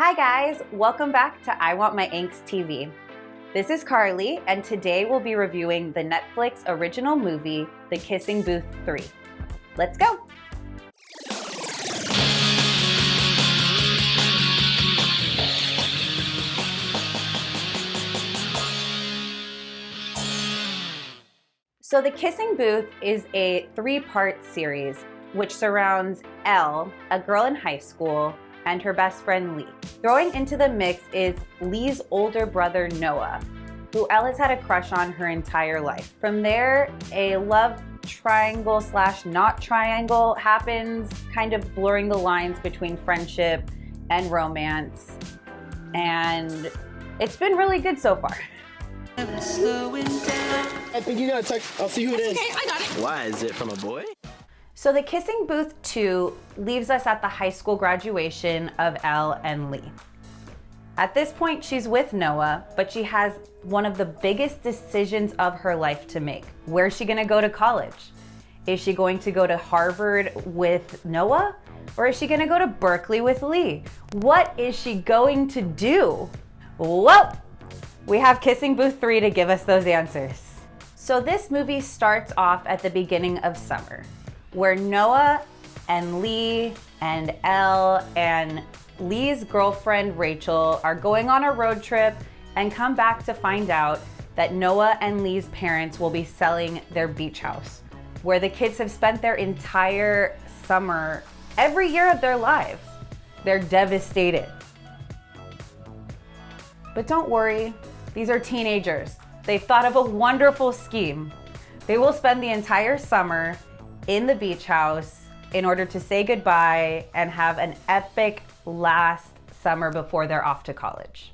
Hi guys, welcome back to I Want My Angst TV. This is Carly, and today we'll be reviewing the Netflix original movie, The Kissing Booth 3. Let's go! So The Kissing Booth is a 3-part series which surrounds Elle, a girl in high school, and her best friend Lee. Throwing into the mix is Lee's older brother Noah, who Elle has had a crush on her entire life. From there, a love triangle / not triangle happens, kind of blurring the lines between friendship and romance. And it's been really good so far. I think you gotta text. I'll see who it is. Okay, I got it. Why? Is it from a boy? So The Kissing Booth 2 leaves us at the high school graduation of Elle and Lee. At this point, she's with Noah, but she has one of the biggest decisions of her life to make. Where's she gonna go to college? Is she going to go to Harvard with Noah? Or is she gonna go to Berkeley with Lee? What is she going to do? Well, we have Kissing Booth 3 to give us those answers. So this movie starts off at the beginning of summer, where Noah and Lee and Elle and Lee's girlfriend Rachel are going on a road trip and come back to find out that Noah and Lee's parents will be selling their beach house, where the kids have spent their entire summer, every year of their lives. They're devastated. But don't worry, these are teenagers. They've thought of a wonderful scheme. They will spend the entire summer in the beach house in order to say goodbye and have an epic last summer before they're off to college.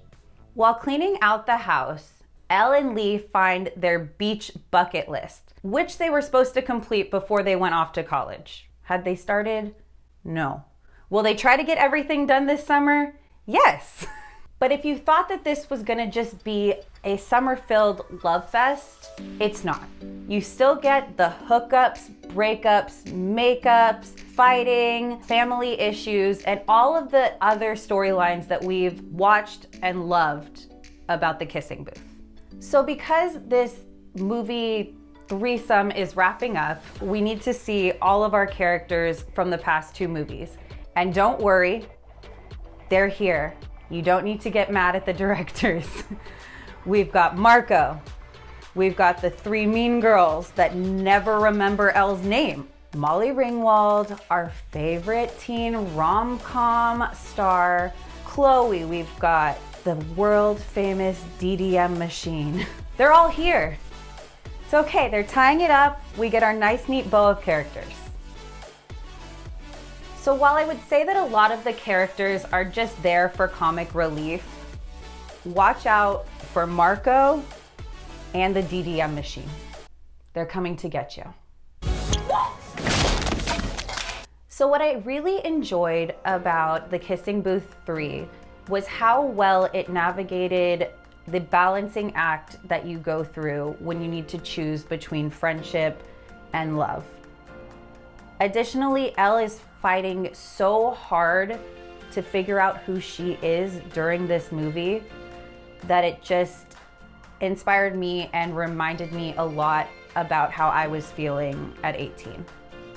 While cleaning out the house, Elle and Lee find their beach bucket list, which they were supposed to complete before they went off to college. Had they started? No. Will they try to get everything done this summer? Yes. But if you thought that this was gonna just be a summer-filled love fest, it's not. You still get the hookups, breakups, makeups, fighting, family issues, and all of the other storylines that we've watched and loved about The Kissing Booth. So because this movie threesome is wrapping up, we need to see all of our characters from the past 2 movies. And don't worry, they're here. You don't need to get mad at the directors. We've got Marco. We've got the 3 mean girls that never remember Elle's name. Molly Ringwald, our favorite teen rom-com star. Chloe, we've got the world famous DDM machine. They're all here. It's okay, they're tying it up. We get our nice neat bow of characters. So while I would say that a lot of the characters are just there for comic relief, watch out for Marco and the DDM machine. They're coming to get you. So what I really enjoyed about The Kissing Booth 3 was how well it navigated the balancing act that you go through when you need to choose between friendship and love. Additionally, Elle is fighting so hard to figure out who she is during this movie that it just inspired me and reminded me a lot about how I was feeling at 18.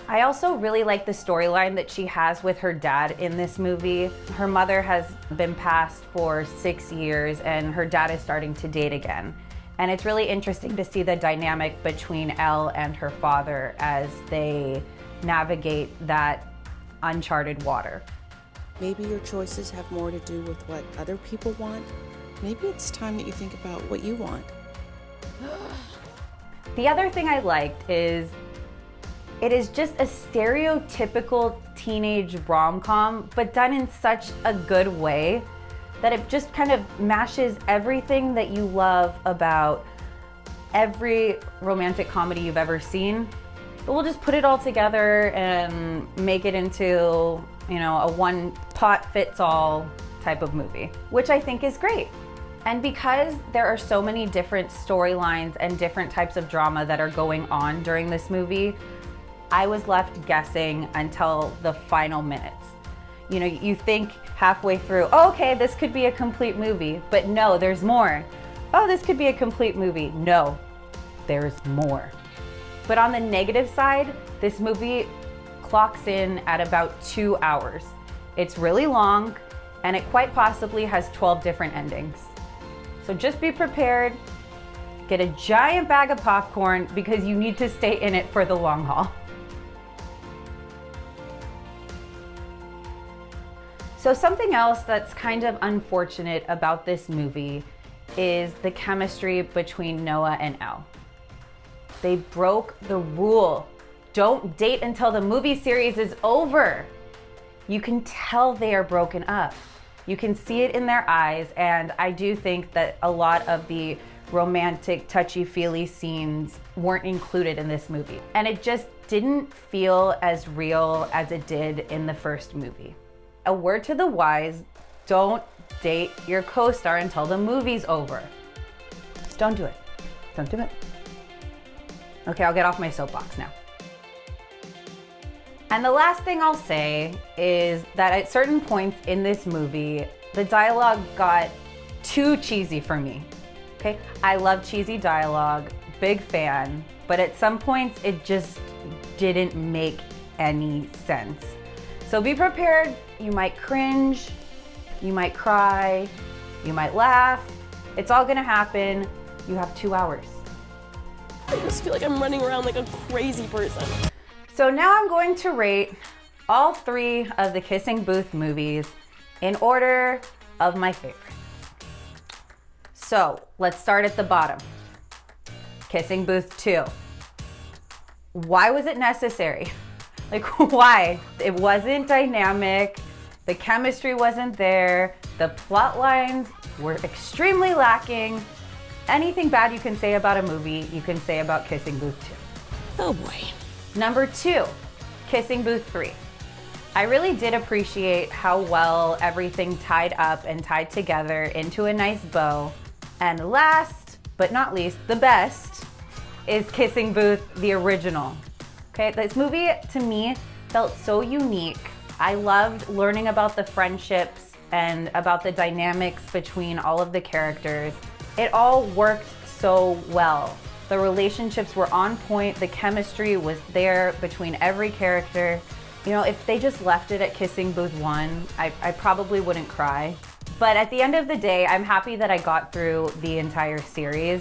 I also really like the storyline that she has with her dad in this movie. Her mother has been passed for 6 years and her dad is starting to date again. And it's really interesting to see the dynamic between Elle and her father as they navigate that uncharted water. Maybe your choices have more to do with what other people want. Maybe it's time that you think about what you want. The other thing I liked is it is just a stereotypical teenage rom-com, but done in such a good way that it just kind of mashes everything that you love about every romantic comedy you've ever seen. But we'll just put it all together and make it into, a one-pot-fits-all type of movie, which I think is great. And because there are so many different storylines and different types of drama that are going on during this movie, I was left guessing until the final minutes. You know, you think halfway through, oh, okay, this could be a complete movie, but no, there's more. Oh, this could be a complete movie. No, there's more. But on the negative side, this movie clocks in at about 2 hours. It's really long, and it quite possibly has 12 different endings. So just be prepared, get a giant bag of popcorn because you need to stay in it for the long haul. So something else that's kind of unfortunate about this movie is the chemistry between Noah and Elle. They broke the rule. Don't date until the movie series is over. You can tell they are broken up. You can see it in their eyes, and I do think that a lot of the romantic, touchy-feely scenes weren't included in this movie. And it just didn't feel as real as it did in the first movie. A word to the wise, don't date your co-star until the movie's over. Just don't do it. Don't do it. Okay, I'll get off my soapbox now. And the last thing I'll say is that at certain points in this movie, the dialogue got too cheesy for me. Okay, I love cheesy dialogue, big fan, but at some points it just didn't make any sense. So be prepared, you might cringe, you might cry, you might laugh. It's all gonna happen. You have 2 hours. I just feel like I'm running around like a crazy person. So now I'm going to rate all 3 of the Kissing Booth movies in order of my favorites. So let's start at the bottom. Kissing Booth 2. Why was it necessary? Like, why? It wasn't dynamic, the chemistry wasn't there, the plot lines were extremely lacking. Anything bad you can say about a movie, you can say about Kissing Booth 2. Oh boy. Number 2, Kissing Booth 3. I really did appreciate how well everything tied up and tied together into a nice bow. And last, but not least, the best, is Kissing Booth, the original. Okay, this movie to me felt so unique. I loved learning about the friendships and about the dynamics between all of the characters. It all worked so well. The relationships were on point, the chemistry was there between every character. You know, if they just left it at Kissing Booth 1, I probably wouldn't cry. But at the end of the day, I'm happy that I got through the entire series.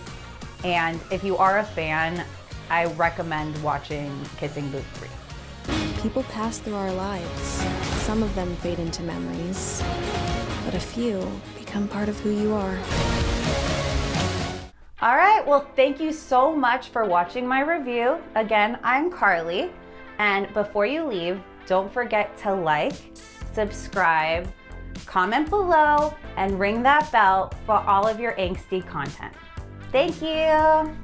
And if you are a fan, I recommend watching Kissing Booth 3. People pass through our lives. Some of them fade into memories, but a few become part of who you are. All right, well, thank you so much for watching my review. Again, I'm Carly, and before you leave, don't forget to like, subscribe, comment below, and ring that bell for all of your angsty content. Thank you.